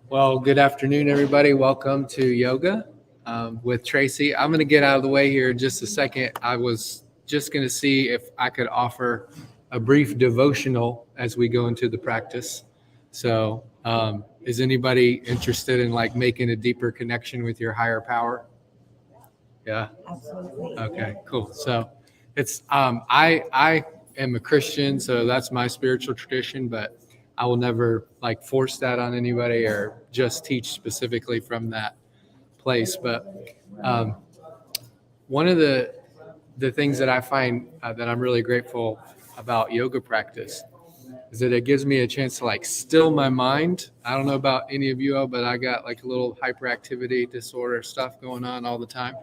Well, good afternoon, everybody. Welcome to yoga with Tracy. I'm going to get out of the way here in just a second. I was just going to see if I could offer a brief devotional as we go into the practice. So is anybody interested in like making a deeper connection with your higher power? Yeah. Absolutely. Okay, cool. So it's I am a Christian, so that's my spiritual tradition, but I will never like force that on anybody or just teach specifically from that place. But one of the things that I find that I'm really grateful about yoga practice is that it gives me a chance to like still my mind. I don't know about any of you all, but I got like a little hyperactivity disorder stuff going on all the time.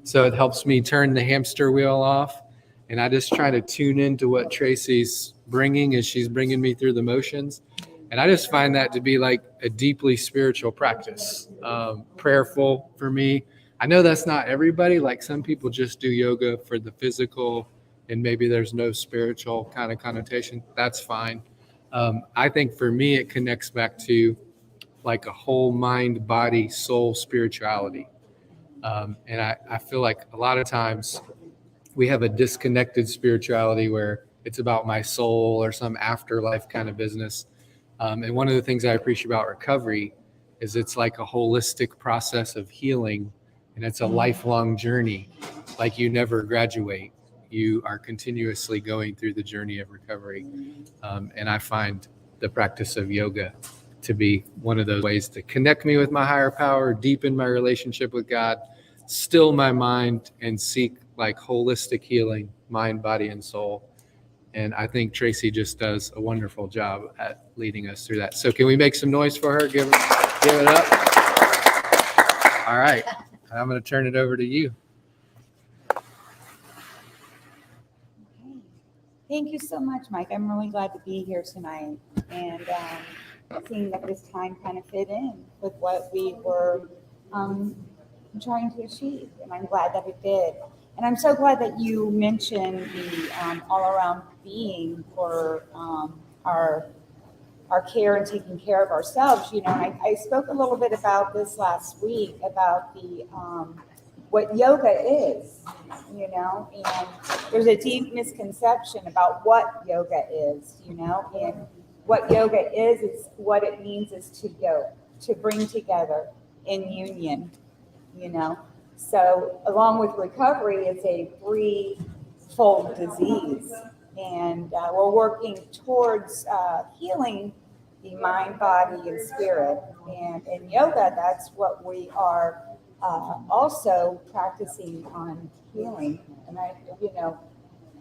So it helps me turn the hamster wheel off. And I just try to tune into what Tracy's bringing as she's bringing me through the motions. And I just find that to be like a deeply spiritual practice, prayerful for me. I know that's not everybody. Like some people just do yoga for the physical and maybe there's no spiritual kind of connotation. That's fine. I think for me, it connects back to like a whole mind, body, soul spirituality. And I feel like a lot of times we have a disconnected spirituality where it's about my soul or some afterlife kind of business. And one of the things I appreciate about recovery is it's like a holistic process of healing, and it's a lifelong journey. Like you never graduate. You are continuously going through the journey of recovery. And I find the practice of yoga to be one of those ways to connect me with my higher power, deepen my relationship with God, still my mind, and seek like holistic healing, mind, body, and soul. And I think Tracy just does a wonderful job at leading us through that. So can we make some noise for her? Give it up. All right. I'm going to turn it over to you. Thank you so much, Mike. I'm really glad to be here tonight and seeing that this time kind of fit in with what we were trying to achieve. And I'm glad that it did. And I'm so glad that you mentioned the all-around being for our care and taking care of ourselves. You know, I spoke a little bit about this last week about the what yoga is, you know, and there's a deep misconception about what yoga is, you know, and what yoga is what it means is to yoke, to bring together in union, you know. So along with recovery, it's a threefold disease, and we're working towards healing the mind, body, and spirit. And in yoga, that's what we are also practicing on healing. And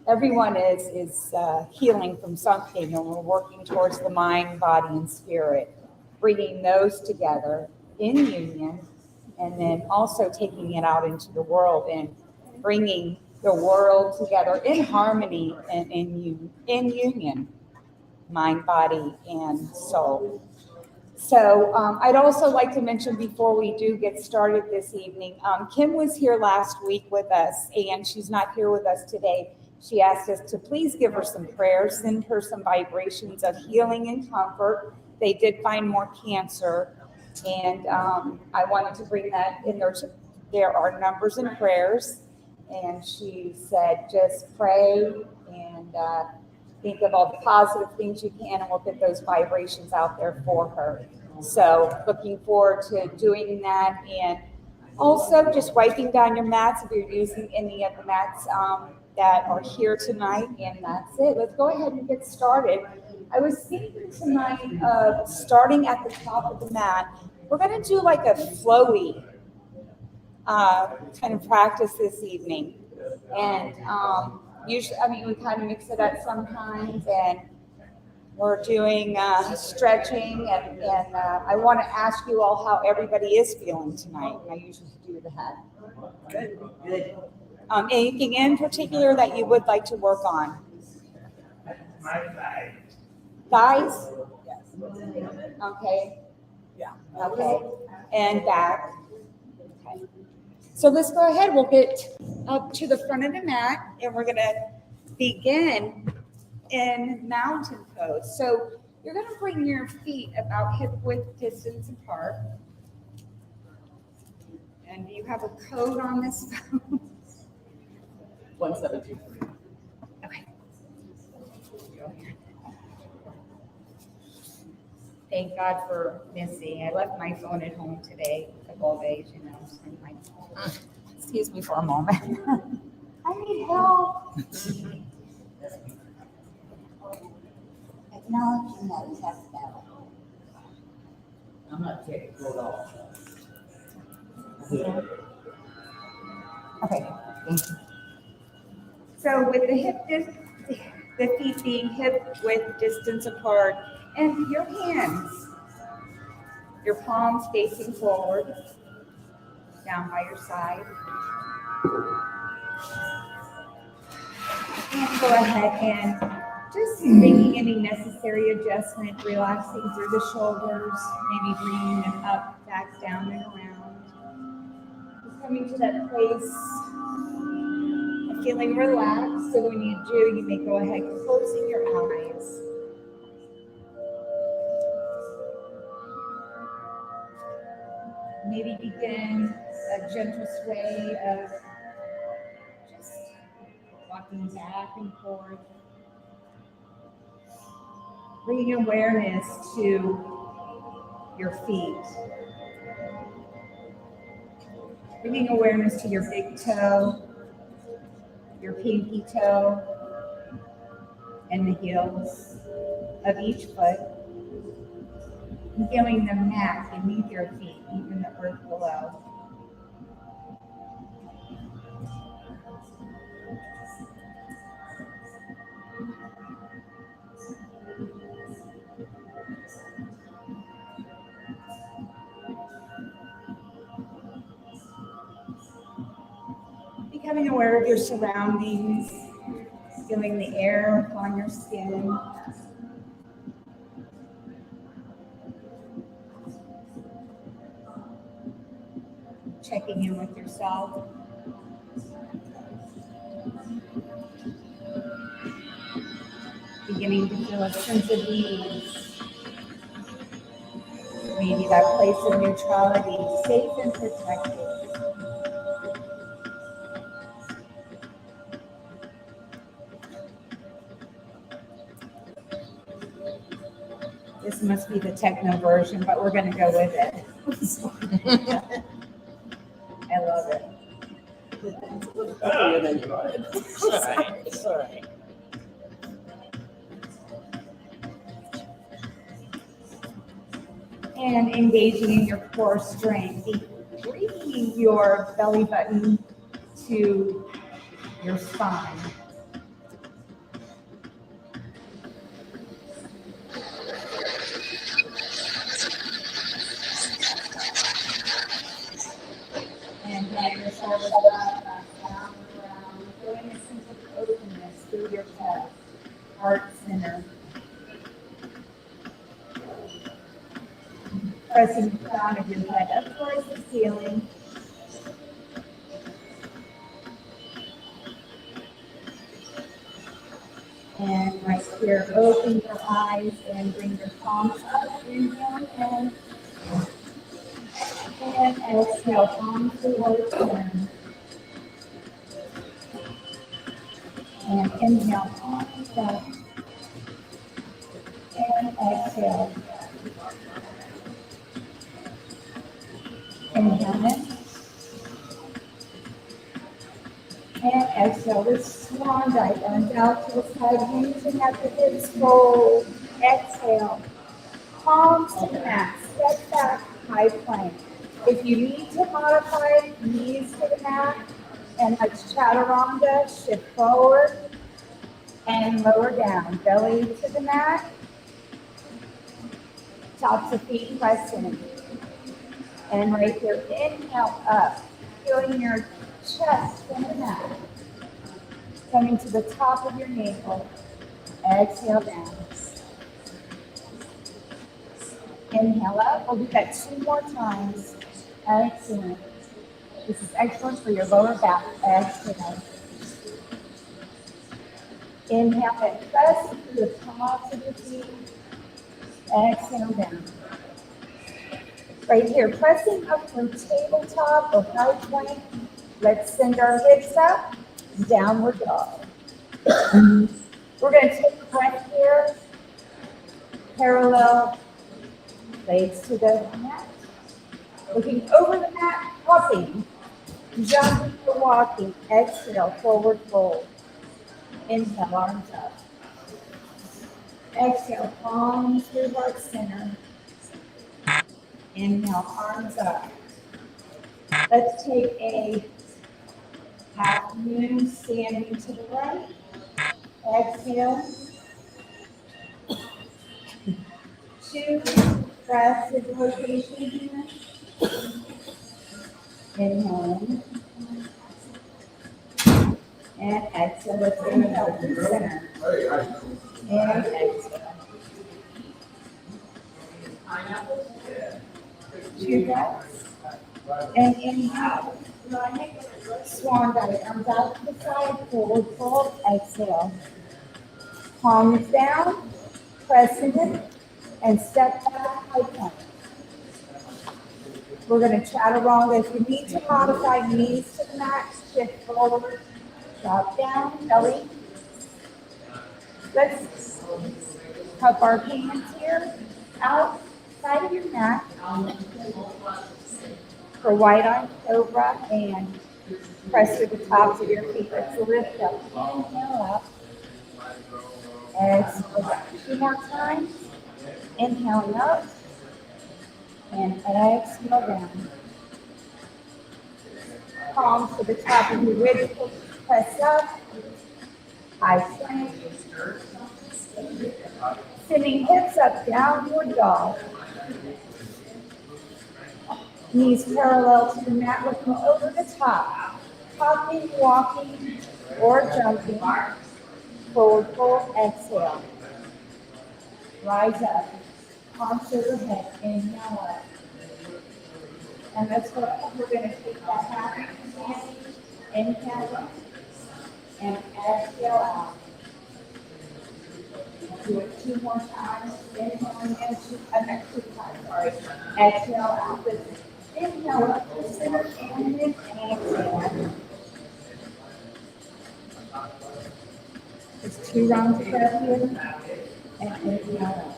everyone is healing from something, and we're working towards the mind, body, and spirit, bringing those together in union, and then also taking it out into the world and bringing the world together in harmony and in union, mind, body, and soul. So I'd also like to mention before we do get started this evening, Kim was here last week with us, and she's not here with us today. She asked us to please give her some prayers, send her some vibrations of healing and comfort. They did find more cancer, and I wanted to bring that in there. There are numbers and prayers, and she said just pray and think of all the positive things you can, and we'll get those vibrations out there for her. So looking forward to doing that, and also just wiping down your mats if you're using any of the mats that are here tonight, and that's it. Let's go ahead and get started. I was thinking tonight of starting at the top of the mat. We're going to do like a flowy kind of practice this evening, and usually, we kind of mix it up sometimes, and we're doing stretching, and I want to ask you all how everybody is feeling tonight. I usually do that. Good. Anything in particular that you would like to work on? My thighs. Thighs? Yes. Okay. Yeah. Okay. And back. Okay. So let's go ahead. We'll get up to the front of the mat, and we're going to begin in mountain pose. So You're going to bring your feet about hip width distance apart. And do you have a code on this phone? 1723. Okay. Thank God for Missy. I left my phone at home today, a couple of days, you know. So I'm like, excuse me for a moment. I need help. Acknowledging that test battle. I'm not technical at all. Okay, thank you. So with the feet being hip width distance apart, and your hands, your palms facing forward, down by your side. And go ahead and just making any necessary adjustment, relaxing through the shoulders, maybe bringing them up, back, down, and around. Just coming to that place of feeling relaxed. So when you do, you may go ahead closing your eyes. Maybe begin a gentle sway of just walking back and forth. Bringing awareness to your feet. Bringing awareness to your big toe, your pinky toe, and the heels of each foot. And feeling the mat beneath your feet, even the earth below. Becoming aware of your surroundings, feeling the air upon your skin. Checking in with yourself. Beginning to feel a sense of ease. Maybe that place of neutrality, safe and protected. This must be the techno version, but we're going to go with it. I love it. It's all right. And engaging in your core strength, bringing your belly button to your spine. And let your shoulders back, down, around, feeling a sense of openness through your chest, heart center. Pressing the crown of your head up towards the ceiling. And right here, open your eyes and bring your palms up. Inhale and exhale, palms towards turn. And inhale, palms up. And exhale. Inhale in. And exhale, this swan dive, arms out to the side, hinging at the hips, fold. Exhale, palms to the mat, step back, high plank. If you need to modify, knees to the mat, and like chaturanga, shift forward and lower down, belly to the mat, tops of feet press in. And right here, inhale up, feeling your chest from the mat. Coming to the top of your navel. Exhale down. Inhale up. We'll do that 2 more times. Excellent. This is excellent for your lower back. Exhale. Inhale and press to the tops of your feet. Exhale down. Right here, pressing up from tabletop or high plank. Let's send our hips up, downward dog. We're going to take a breath here. Parallel legs to the mat. Looking over the mat, hopping, jumping or walking. Exhale, forward fold. Inhale, arms up. Exhale, palms through heart center. Inhale, arms up. Let's take a half moon standing to the right. Exhale. 2 breaths of rotation here. Inhale in. And exhale. Let's inhale through center. And exhale. 2 breaths. And inhale. Swan dive. Arms out to the side. Forward fold. Exhale. Palms down. Press in. And step back, high plank. We're going to chaturanga. If you need to modify knees to the max, shift forward, drop down, belly. Let's cup our hands here, outside of your mat for wide arm cobra and press to the tops of your feet. Let's lift up, inhale up, exhale down. 2 more times. Inhaling up and exhale down. Palms to the top of your ribs. Press up. High plank. Sending hips up, downward dog. Knees parallel to the mat, looking over the top. Hopping, walking, or jumping. Forward fold, exhale. Rise up. Palms overhead, inhale up. And that's what we're going to take that happy standing, inhale up, and exhale out. Do it 2 more times, inhale and next 2 times, sorry. Exhale out, inhale up to center, and then exhale. It's 2 rounds of breath here, and inhale up.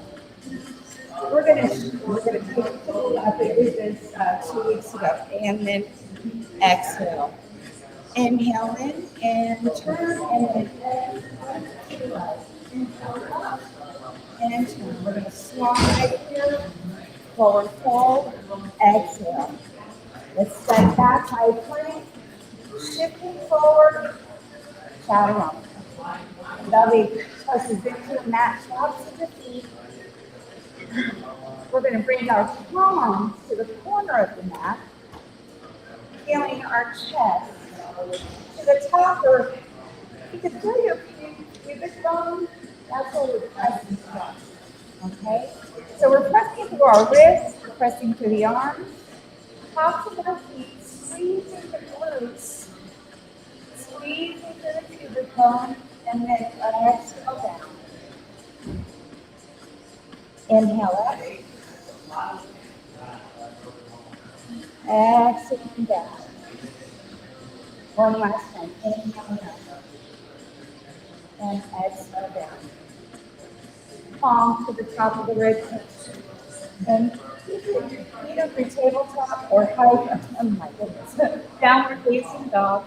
We're gonna take it to the left. We did this 2 weeks ago, and then exhale. Inhale in and turn, and then exhale to the right. Inhale up and turn. We're gonna swan right here. Forward fold. Exhale. Let's step back, high plank. Shifting forward. Chaturanga. Belly presses into the mat, tops of the feet. We're going to bring our palms to the corner of the mat, feeling our chest to the top, or you can feel your pubic bone. That's where we're pressing from. Okay? So we're pressing through our wrists, pressing through the arms, tops of our feet, squeezing the glutes, squeezing through the pubic bone, and then exhale down. Inhale up. Exhale down. One last time. Inhale up. And exhale down. Palms to the top of the ribs. And feet up your tabletop or high. Oh my goodness. Downward facing dog.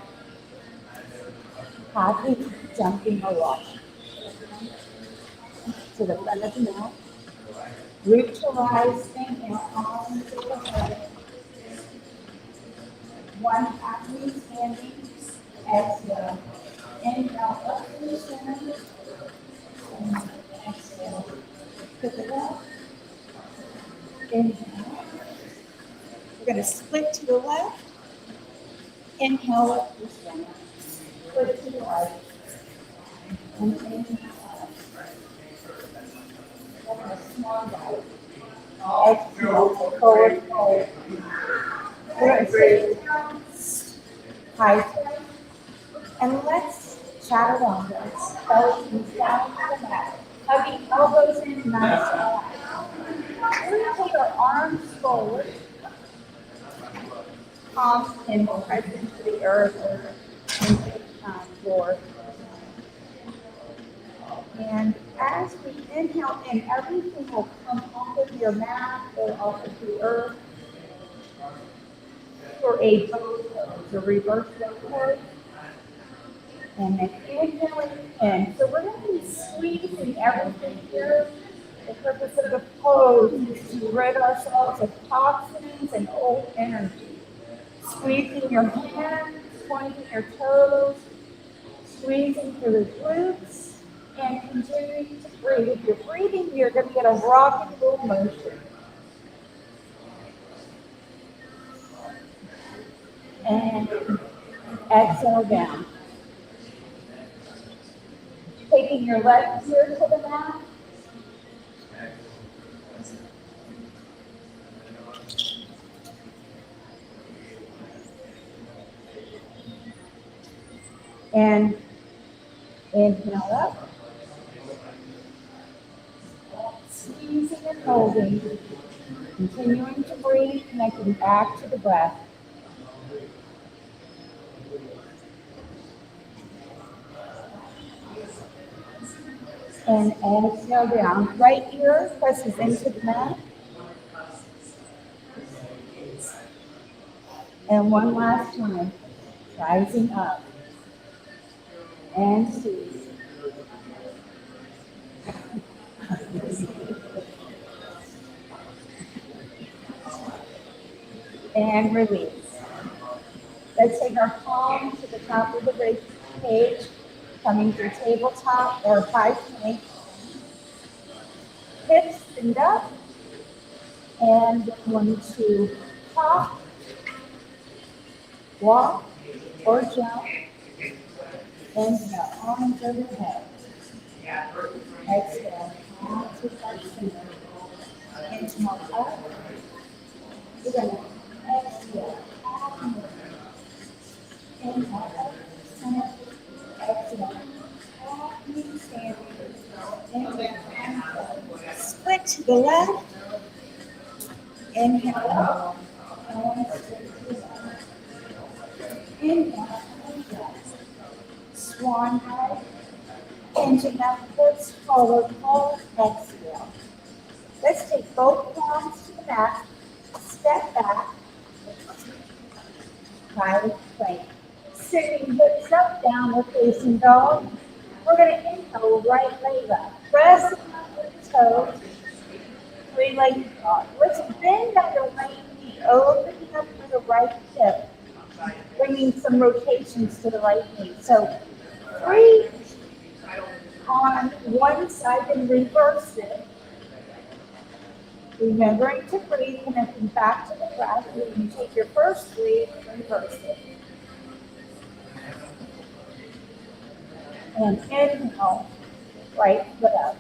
Hopping, jumping, or walking. To the front of the mat. Root to rise, inhale, arms to the head. 1 half knee standing, exhale. Inhale, up to the center. And exhale. To the left. Inhale. We're going to split to the left. Inhale, up to the center. Split to the right. And inhale. A small dive. Exhale, forward fold. We're going to sit down, high plank, and let's chaturanga. Belly comes down to the mat. Hugging elbows in, nice. arms forward. Palms can press into the earth or into the floor. And as we inhale in, everything will come off of your mat or off of the earth for a boat pose, a reverse boat pose. And then inhaling in. So we're going to be squeezing everything here. The purpose of the pose is to rid ourselves of toxins and old energy. Squeezing your hands, pointing your toes, squeezing through the glutes, and continuing to breathe. If you're breathing, you're going to get a rock and roll motion. And exhale down. Taking your left ear to the mat. And inhale up. Squeezing and holding. Continuing to breathe, connecting back to the breath. And exhale down. Right ear presses into the mat. And one last time. Rising up. And squeeze. And release. Let's take our palms to the top of the page, coming through tabletop or high plank. Hips stand up. And one, two, hop, walk, or jump. Inhale, arms overhead. Exhale, down to our center. Inhale up. We're going to exhale. Inhale up, center. Exhale. Inhale. Split to the left. Inhale up. And split to the left. Inhale. Swan dive. Engine upwards, forward fold, exhale. Let's take both palms to the mat. Step back. High plank. Sitting hips up, downward facing dog. We're going to inhale, right leg up. Pressing up with the toes. Three-legged dog. Let's bend at the right knee, opening up for the right hip. Bringing some rotations to the right knee. So 3 on one side and reverse it. Remembering to breathe, connecting back to the breath. You can take your first 3 and reverse it. And inhale, right foot up.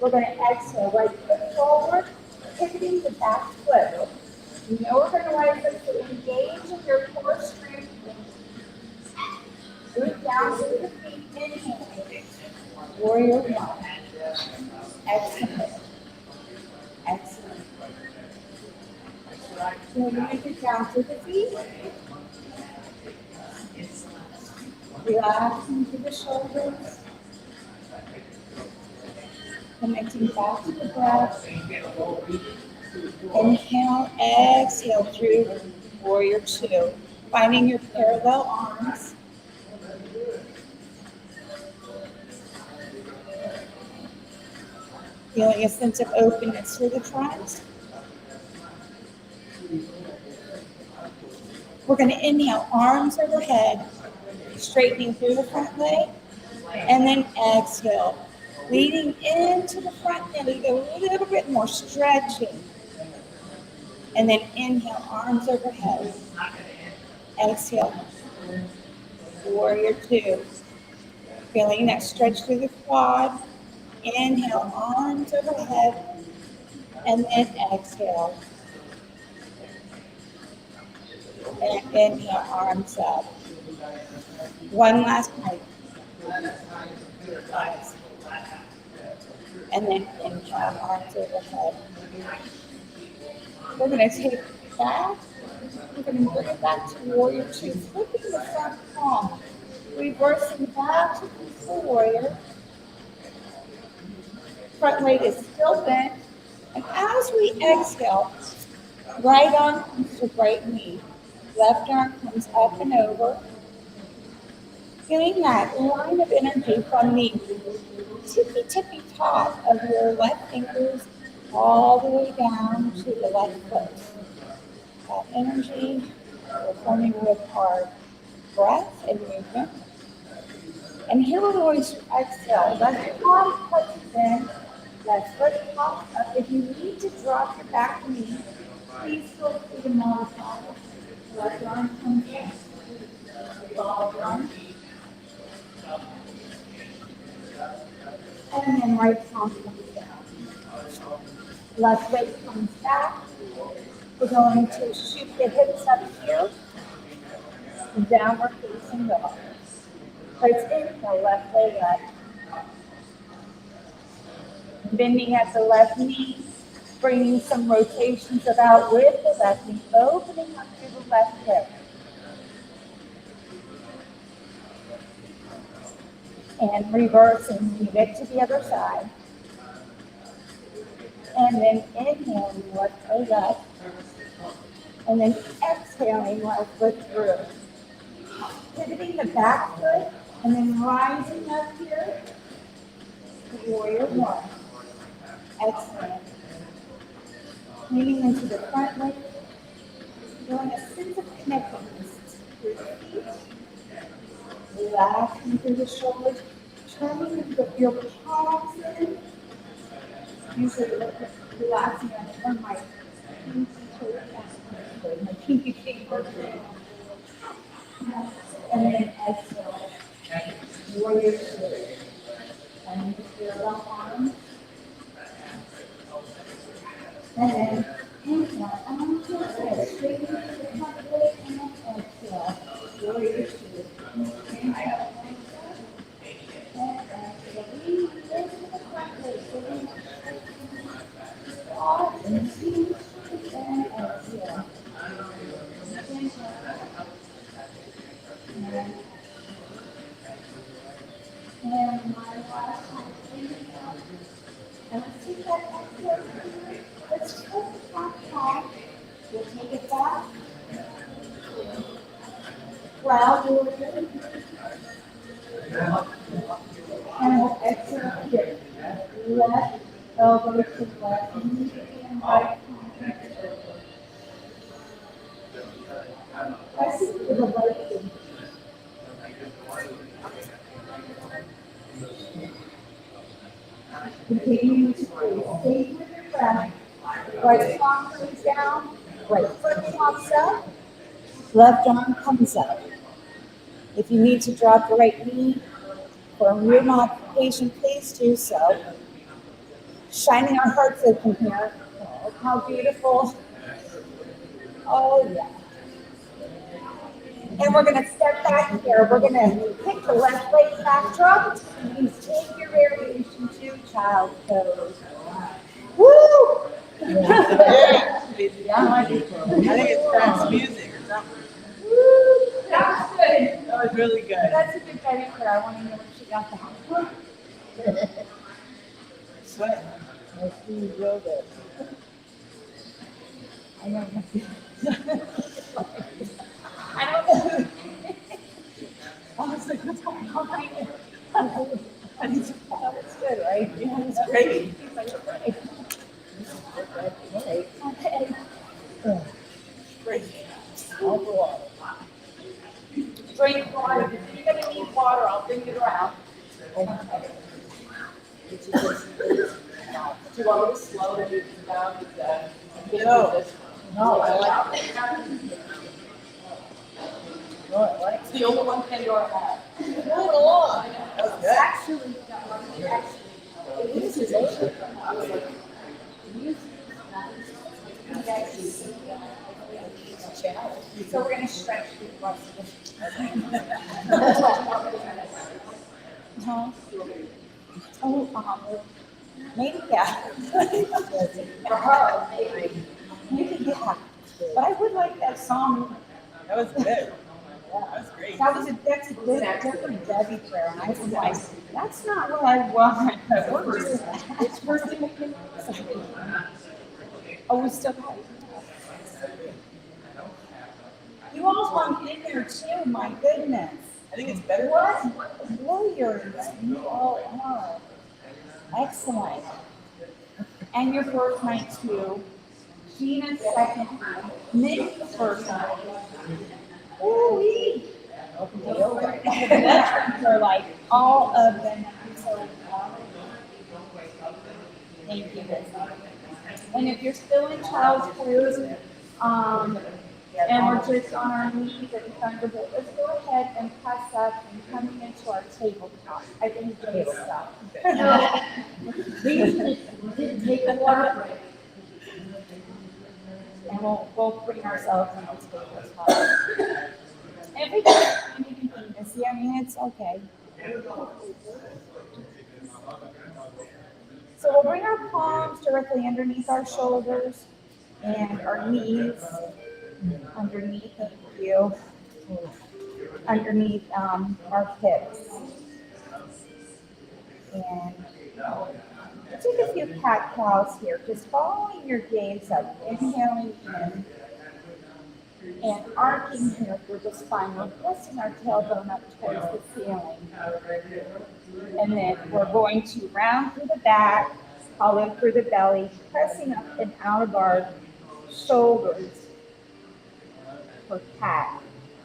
We're going to exhale, right foot forward, pivoting the back foot. You know we're going to right foot to engage in your core strength. Root down through the feet, inhale. Warrior one. Exhale. Excellent. So we're going to get down to the feet. Relax into the shoulders. Connecting back to the breath. Inhale, exhale through warrior two. Finding your parallel arms. Feeling a sense of openness through the front. We're going to inhale, arms overhead, straightening through the front leg, and then exhale, leading into the front knee, a little bit more stretching. And then inhale, arms overhead. Exhale, warrior two. Feeling that stretch through the quad. Inhale, arms overhead, and then exhale. And inhale, arms up. One last time. And then inhale, arms overhead. We're going to take it back. We're going to bring it back to warrior two. Flipping the front palm. Reversing back to peaceful warrior. Front leg is still bent. And as we exhale, right arm comes to right knee. Left arm comes up and over. Feeling that line of energy from the tippy top of your left fingers all the way down to the left foot. That energy we're forming with our breath and movement. And here we're going to exhale. Left palm touches in. Left foot pops up. If you need to drop your back knee, please feel free to modify. Left arm comes in. Left arm. And then right palm comes down. Left leg comes back. We're going to shoot the hips up here. Downward facing dog. Let's inhale, left leg up. Bending at the left knee, bringing some rotations about with the left knee, opening up to the left hip. And reversing, move it to the other side. And then inhaling, left leg up. And then exhaling, left foot through. Pivoting the back foot, and then rising up here. Warrior one. Excellent. Leaning into the front leg. Feeling a sense of connectedness through the feet. Relaxing through the shoulders. Turning your palms in. Usually relaxing on my pinky finger. And then exhale. Warrior two. And feel the arms. And then inhale. And then exhale. Straighten to the front leg and then exhale. Warrior two. Inhale. And exhale. Lean into the front leg. So lean. Pause and see. And exhale. And my last time, and let's see that exhale. Let's take the front palm. We'll take it back. Cloud warrior. And we'll exhale here. Left elbow to left knee and right palm. I see with the right knee. Continue to stay with your breath. Right palm comes down, right foot pops up, left arm comes up. If you need to drop the right knee for your modification, please do so. Shining our hearts open here. Oh, how beautiful. Oh, yeah. And we're going to step back here. We're going to kick the left leg back, drop it to the knees. Take your variation to child pose. Woo! Yeah, I think it's fast music or something. Woo! That was good. That was really good. That's a good Betty prayer. I want to know what she got that. Sweat. I see yoga. I know. I don't know. I was like, what's going on? I need to that was good, right? Yeah, it was great. He's like, okay. Okay. Great. All the water. Drink water. If you're gonna need water, I'll bring it around. Okay. Do you want me to slow it down with that? No. No, I like it. No, I like It's the only one Pandora had. it. Move it along. That was good. Actually, It is his ocean. so we're gonna stretch through the rest of this. Huh? Oh, Maybe, yeah. For her, maybe. Maybe, yeah. But I would like that song. That was good. That was great. That's a good, definitely Debbie prayer. And I was like, that's not what I want. It's first thing. Oh, we still have. You all hung in there too, my goodness. I think it's better. What warriors you all are. Excellent. And your first night too. Gina's second night. Nikki's first night. Ooh-wee. The veterans are like all of them. So, thank you. And if you're still in child's pose, and we're just on our knees at the front of it, let's go ahead and press up and coming into our tabletop. I think tabletop. Please, take a water break. And we'll bring ourselves into tabletop. And we can do this. Yeah, I mean, it's okay. So we'll bring our palms directly underneath our shoulders and our knees underneath, thank you, underneath our hips. And we'll take a few cat cows here, just following your gaze up, inhaling in and arcing here through the spine. We're pressing our tailbone up towards the ceiling. And then we're going to round through the back, hollow through the belly, pressing up and out of our shoulders for cat.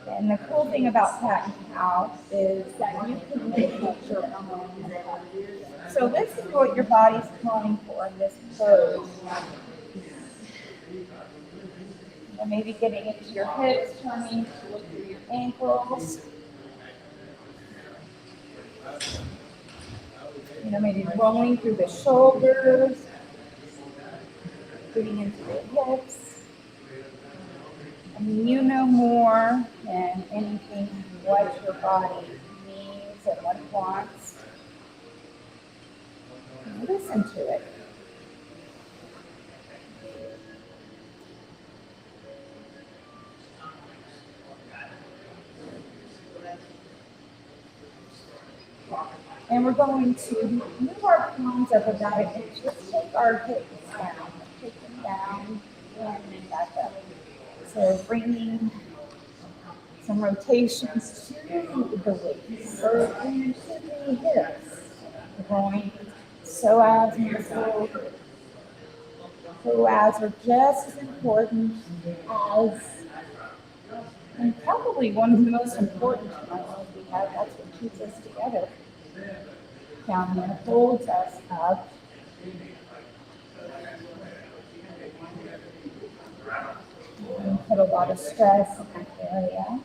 And the cool thing about cat and cow is that you can make it your own. So this is what your body's calling for in this pose. And maybe getting into your hips, turning to look through your ankles. You know, maybe rolling through the shoulders, getting into the hips. I mean, you know more than anything what your body needs and what it wants. Listen to it. And we're going to move our palms up about an inch. Let's take our hips down. Take them down and back up. So bringing some rotations to the waist or to the hips. Going psoas and the psoas are just as important as, and probably one of the most important ones we have. That's what keeps us together. Down here holds us up. And put a lot of stress in that area.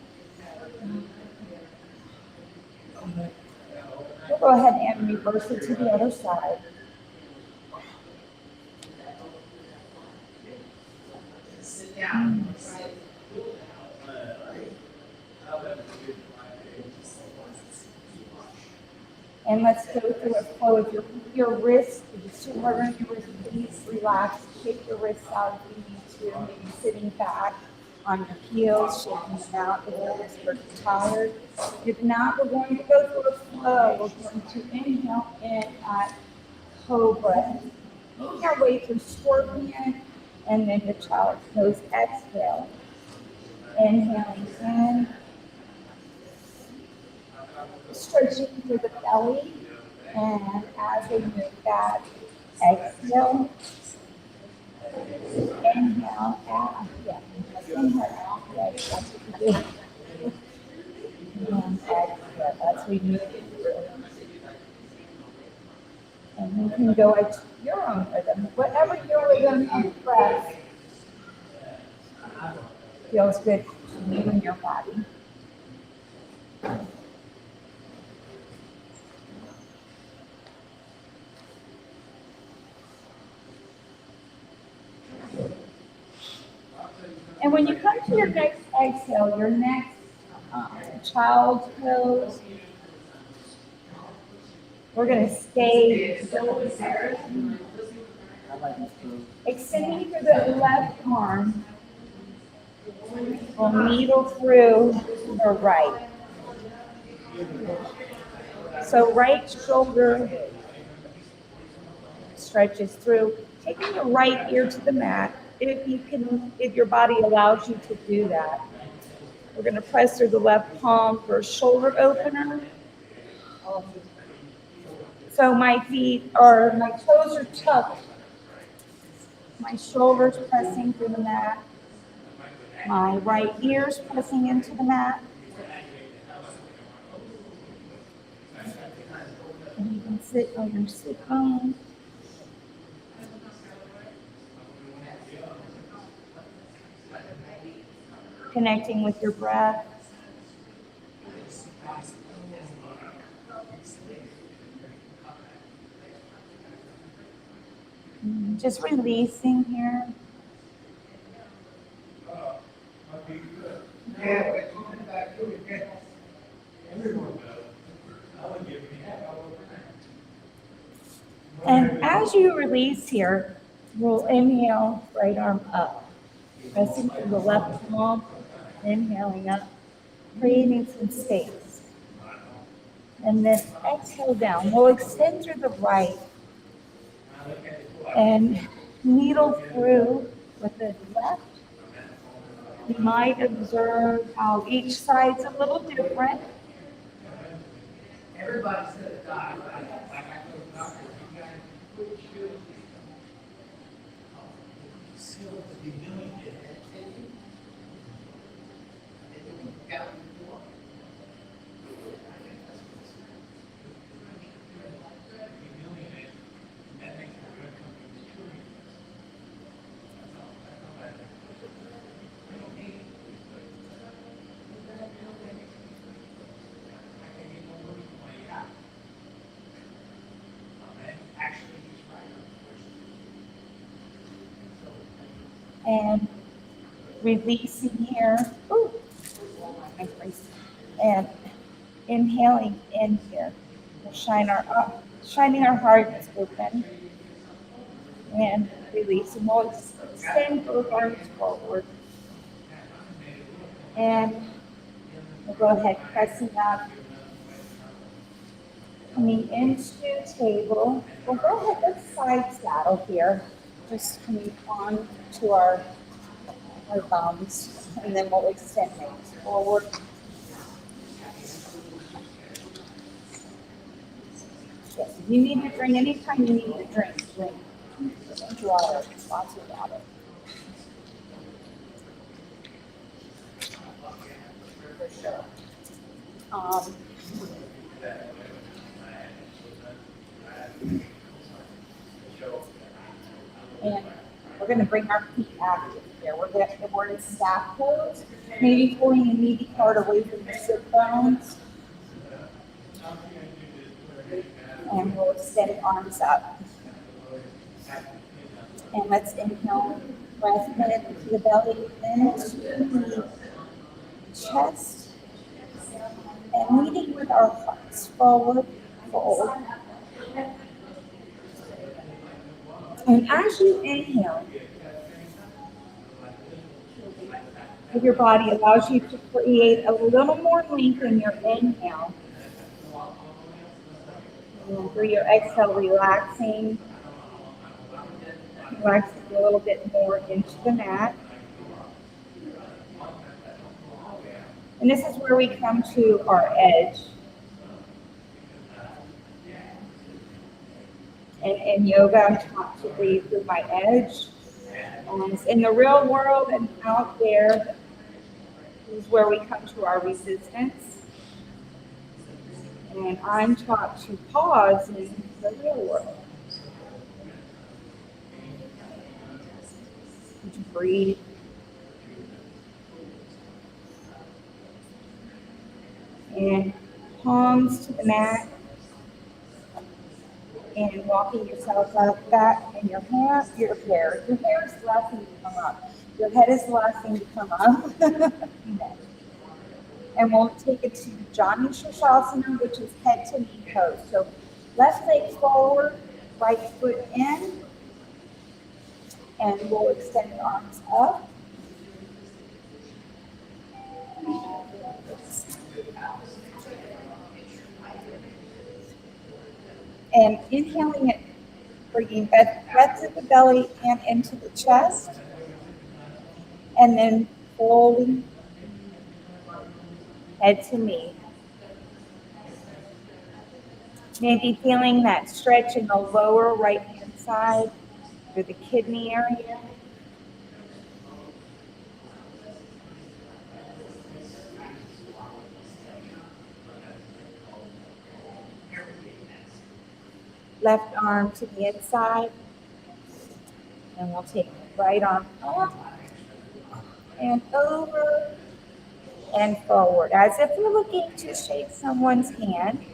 We'll go ahead and reverse it to the other side. Sit down. And let's go through a flow of your wrists. If you're too hard on your wrist, please relax. Shake your wrists out if you need to. Maybe sitting back on your heels, shaking them out if your wrists are tired. If not, we're going to go through a flow. We're going to inhale in at cobra. Making our way through scorpion and then the child's pose. Exhale. Inhaling in. Stretching through the belly, and as we move back, exhale, inhale out, yeah, inhale out, yes, that's what you do, and exhale, as we move through. And you can go at your own rhythm, whatever your rhythm of breath feels good to you and your body. And when you come to your next exhale, your next child's pose, We're going to stay I like this too. extending through the left arm. We'll needle through the right. So right shoulder stretches through, taking the right ear to the mat, if your body allows you to do that. We're going to press through the left palm for a shoulder opener. So my toes are tucked, my shoulders pressing through the mat, my right ear's pressing into the mat. And you can sit on your sit bone. Connecting with your breath. Just releasing here. And as you release here, we'll inhale, right arm up. Pressing through the left palm, inhaling up, creating some space. And then exhale down. We'll extend through the right and needle through with the left. You might observe how each side's a little different. And releasing here. Ooh. And inhaling in here. We'll shining our hearts open. And releasing. We'll extend both arms forward. And we'll go ahead pressing up. Coming into table. We'll go ahead, let's side saddle here. Just coming on to our thumbs, and then we'll extend things forward. Yes, if you need to drink, anytime you need to drink water, lots of water. For sure. And we're going to bring our feet active here. We're in staff pose, maybe pulling the meaty part away from your sit bones. And we'll extend arms up. And let's inhale, breath in into the belly, into the chest. And leading with our hearts forward, fold. And as you inhale, if your body allows you to create a little more length in your inhale, and through your exhale, relaxing a little bit more into the mat. And this is where we come to our edge. And in yoga, I'm taught to breathe through my edge. In the real world and out there is where we come to our resistance. And I'm taught to pause in the real world. To breathe. And palms to the mat. And walking yourself up, back, and your hair is the last thing to come up. Your head is the last thing to come up. And we'll take it to Jani Shasasana, which is head to knee pose. So Left leg forward, right foot in, and we'll extend arms up. And inhaling it, bringing breath to the belly and into the chest. And then folding head to knee. Maybe feeling that stretch in the lower right-hand side through the kidney area. Left arm to the inside. And we'll take right arm up and over and forward, as if we're looking to shake someone's hand.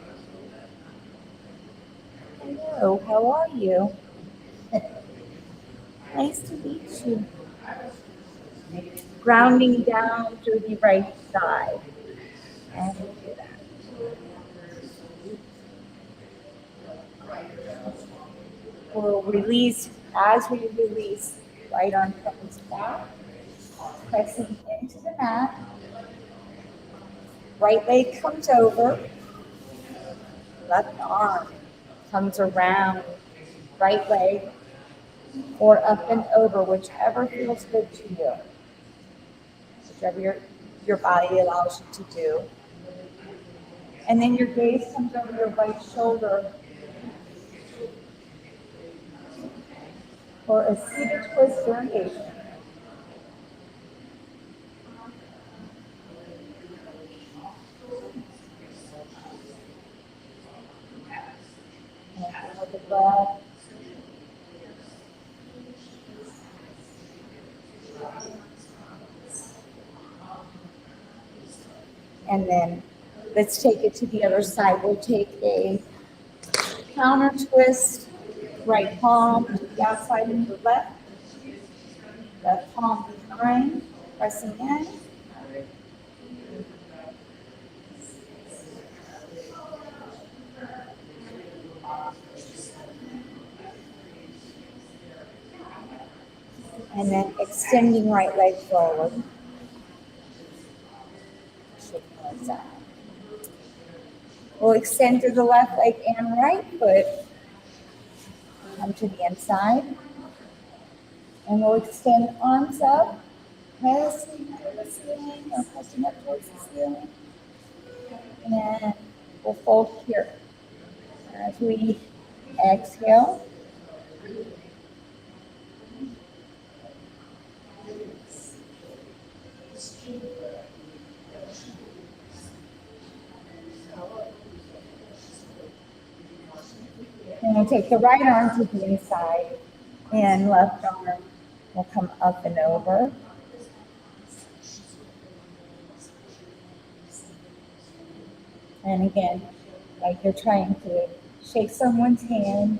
Hello, how are you? Nice to meet you. Grounding down through the right side. And we'll do that. We'll release, as we release, right arm comes back, pressing into the mat. Right leg comes over, left arm comes around, right leg, or up and over, whichever feels good to you, whichever your body allows you to do. And then your gaze comes over your right shoulder for a seated twist variation. And with the breath. And then let's take it to the other side. We'll take a counter twist, right palm to the outside of the left palm behind, pressing in. And then extending right leg forward. We'll extend through the left leg and right foot. Come to the inside. And we'll extend arms up, pressing to the ceiling or pressing up towards the ceiling. And we'll fold here. As we exhale. And we'll take the right arm to the inside, and left arm will come up and over. And again, like you're trying to shake someone's hand.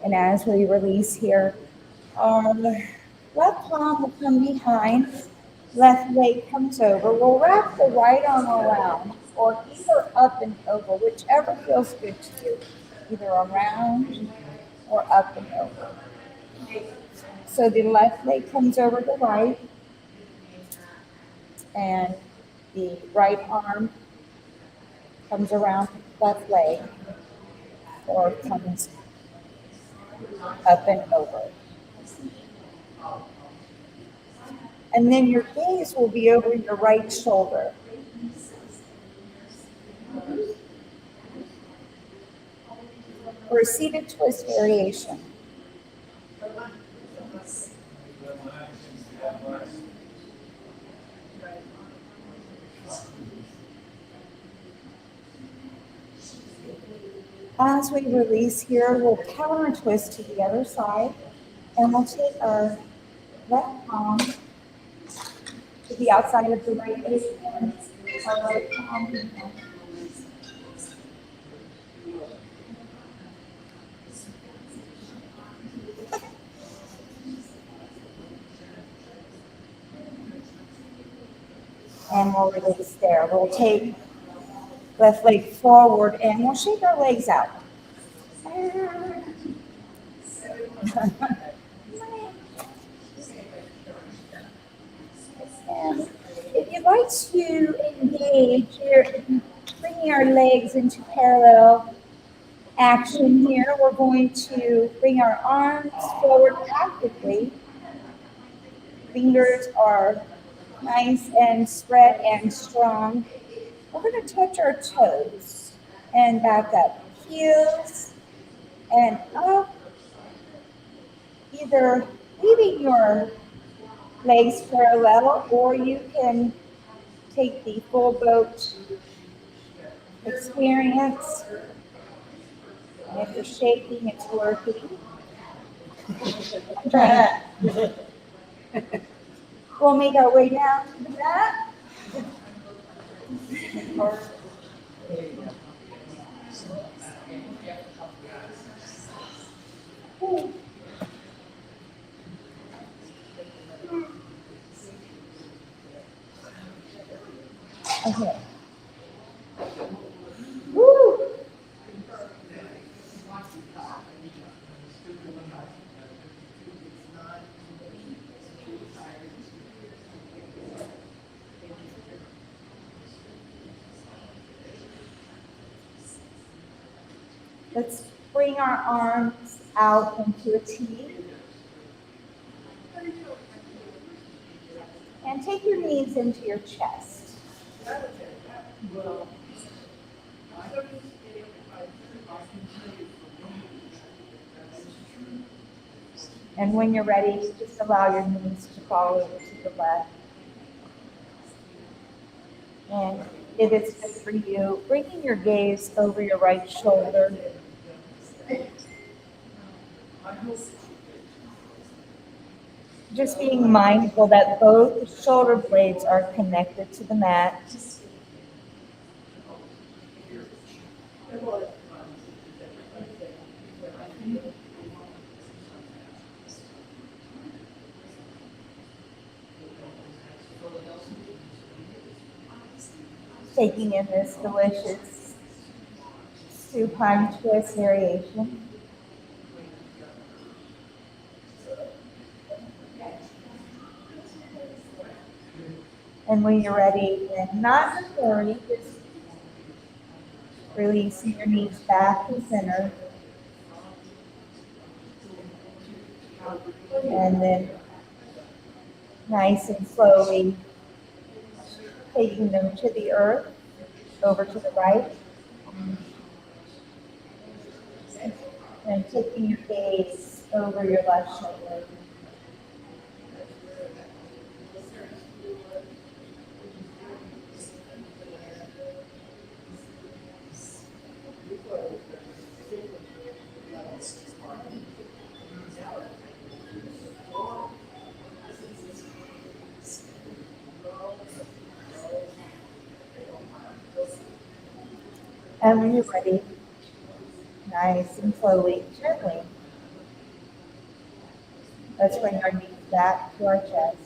And as we release here, our left palm will come behind, left leg comes over. We'll wrap the right arm around, or either up and over, whichever feels good to you, either around or up and over. So the left leg comes over the right, and the right arm comes around left leg, or comes up and over. And then your gaze will be over your right shoulder. For a seated twist variation. As we release here, we'll counter twist to the other side, and we'll take our left palm to the outside of the right leg and our right palm behind. And we'll release there. We'll take left leg forward and we'll shake our legs out. And if you'd like to engage, you're bringing our legs into parallel action here. We're going to bring our arms forward actively. Fingers are nice and spread and strong. We're going to touch our toes and back up. Heels and up. Either leaving your legs parallel, or you can take the full boat experience. And if you're shaking, it's working. We'll make our way down to the mat. Okay. Woo. Let's bring our arms out into a T. And take your knees into your chest. And when you're ready, just allow your knees to fall over to the left. And if it's good for you, bringing your gaze over your right shoulder. Just being mindful that both shoulder blades are connected to the mat. Taking in this delicious supine twist variation. And when you're ready, and not in a hurry, just releasing your knees back to center. And then nice and slowly taking them to the earth, over to the right. And taking your gaze over your left shoulder. And when you're ready, nice and slowly, gently, let's bring our knees back to our chest.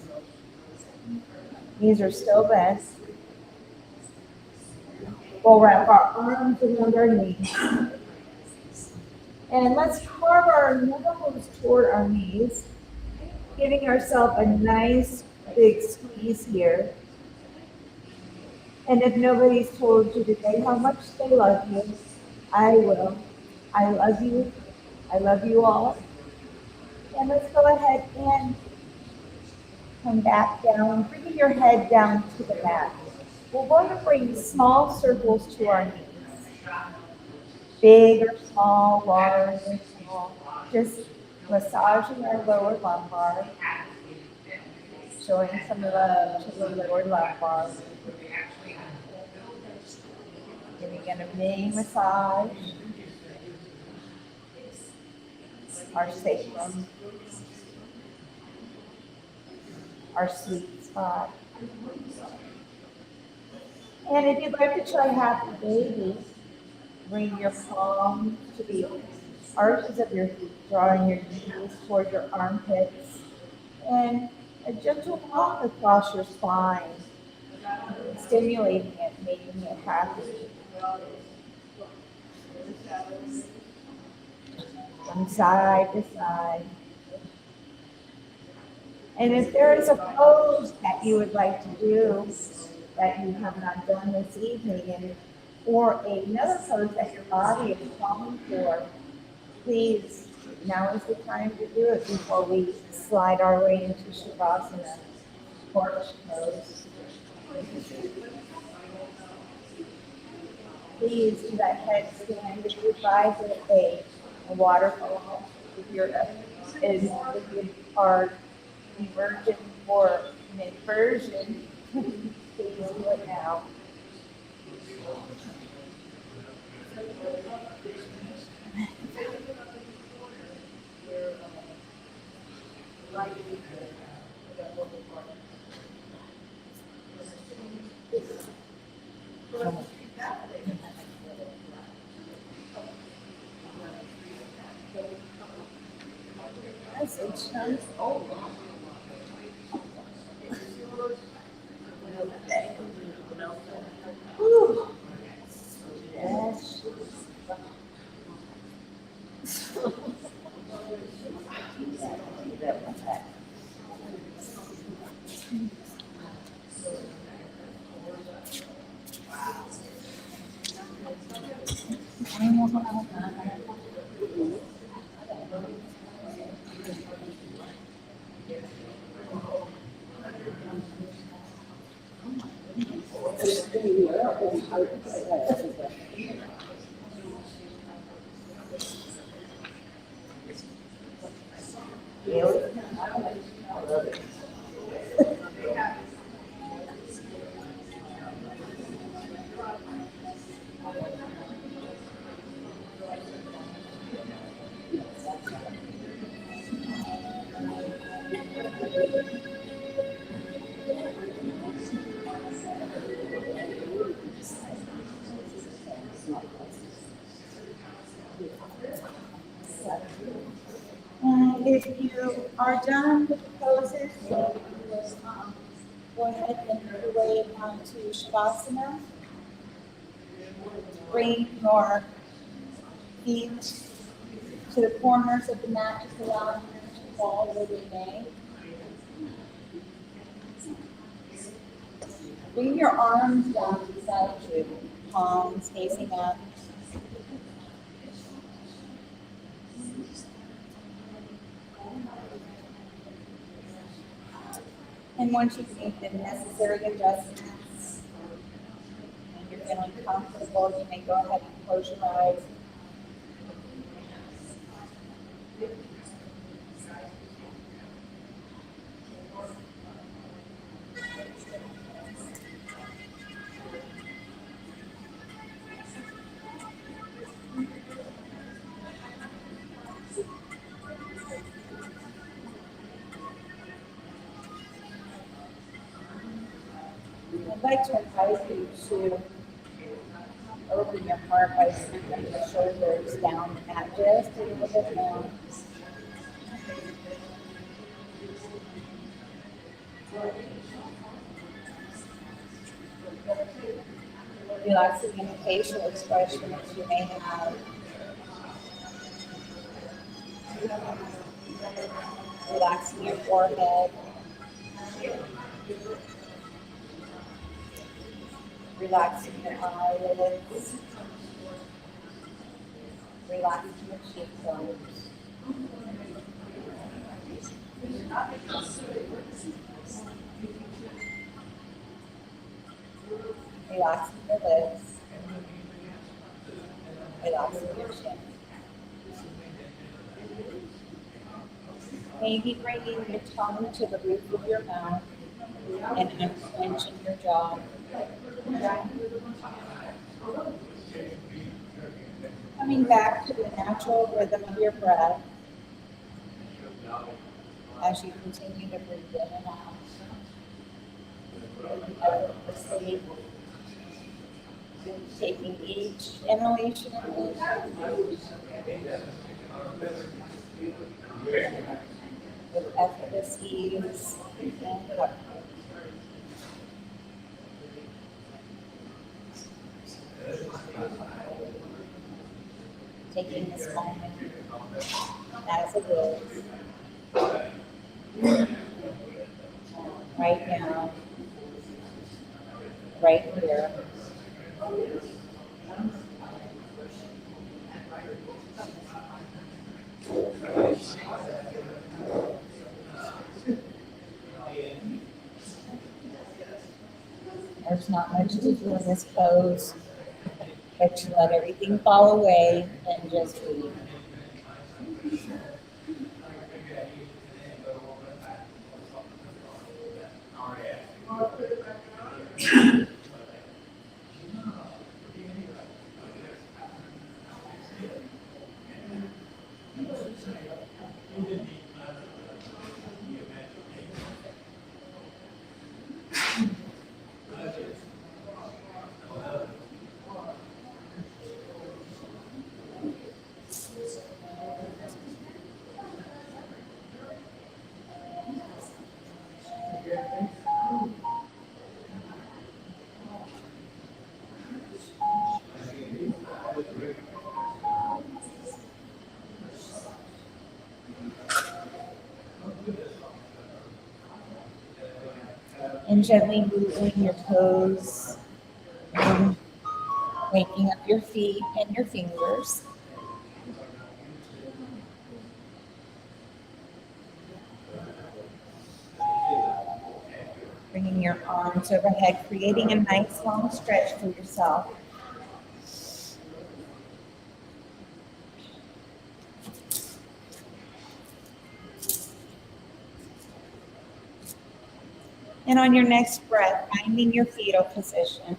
Knees are still bent. We'll wrap our arms around our knees. And let's carve our knuckles toward our knees, giving ourselves a nice big squeeze here. And if nobody's told you today how much they love you, I will. I love you. I love you all. And let's go ahead and come back down, bringing your head down to the mat. We're going to bring small circles to our knees. Big or small, large or small. Just massaging our lower lumbar. Showing some love to the lower lumbar. Giving it a mini massage. Our sacrum. Our sweet spot. And if you'd like to try happy baby, bring your palm to the arches of your feet, drawing your knees toward your armpits, and a gentle walk across your spine. stimulating it, making it happy. From side to side. And if there is a pose that you would like to do that you have not done this evening, or another pose that your body is calling for, please, now is the time to do it before we slide our way into Shavasana, porch pose. Please do that headstand if you find a waterfall, if you are emerging for an inversion, please do it now. Whew. Yes. And if you are done with the poses, so go ahead and make your way onto Shavasana. Bring your feet to the corners of the mat, just allowing them to fall where they may. Bring your arms down beside you, palms facing up. And once you've made the necessary adjustments and you're feeling comfortable, you may go ahead and close your eyes. I'd like to invite you to open your heart by sending your shoulders down the mat just a little bit more. Relaxing any facial expressions you may have. Relaxing your forehead. Relaxing your eyelids. Relaxing your cheekbones. Relaxing your lips. Relaxing your chin. Maybe bringing your tongue to the roof of your mouth and unclenching your jaw. Coming back to the natural rhythm of your breath as you continue to breathe in and out. Effortlessly taking each inhalation and with effortless ease and comfort. Taking this moment as it is, right now, right here. There's not much to do in this pose, but to let everything fall away and just be. And gently moving your toes and waking up your feet and your fingers. Bringing your arms overhead, creating a nice long stretch for yourself. And on your next breath, finding your fetal position.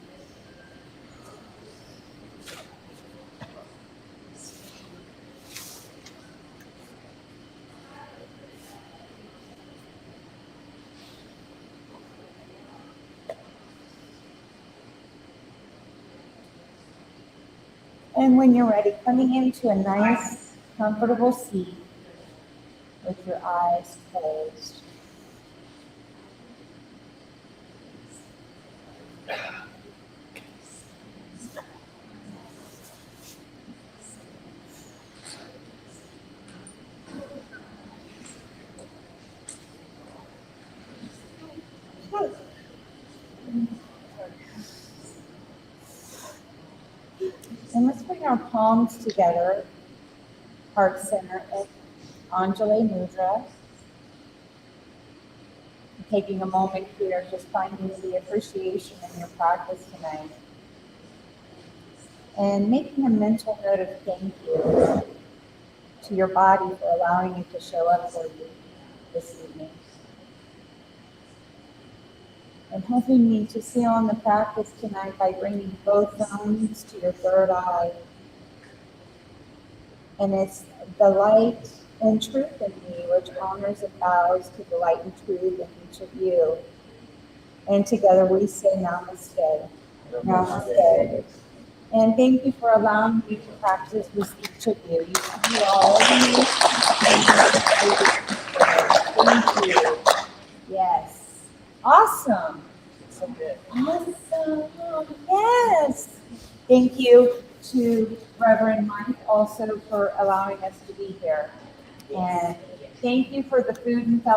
And when you're ready, coming into a nice, comfortable seat with your eyes closed. And let's bring our palms together, heart center, and Anjali Mudra. Taking a moment here, just finding the appreciation in your practice tonight. And making a mental note of thank you to your body for allowing it to show up for you this evening. And helping me to seal on the practice tonight by bringing both thumbs to your third eye. And it's the light and truth in me, which honors and bows to the light and truth in each of you. And together we say namaste. Namaste. And thank you for allowing me to practice with each of you. You all. Thank you. Yes. Awesome. So good. Awesome. Yes. Thank you to Reverend Mike also for allowing us to be here. And thank you for the food and fellowship.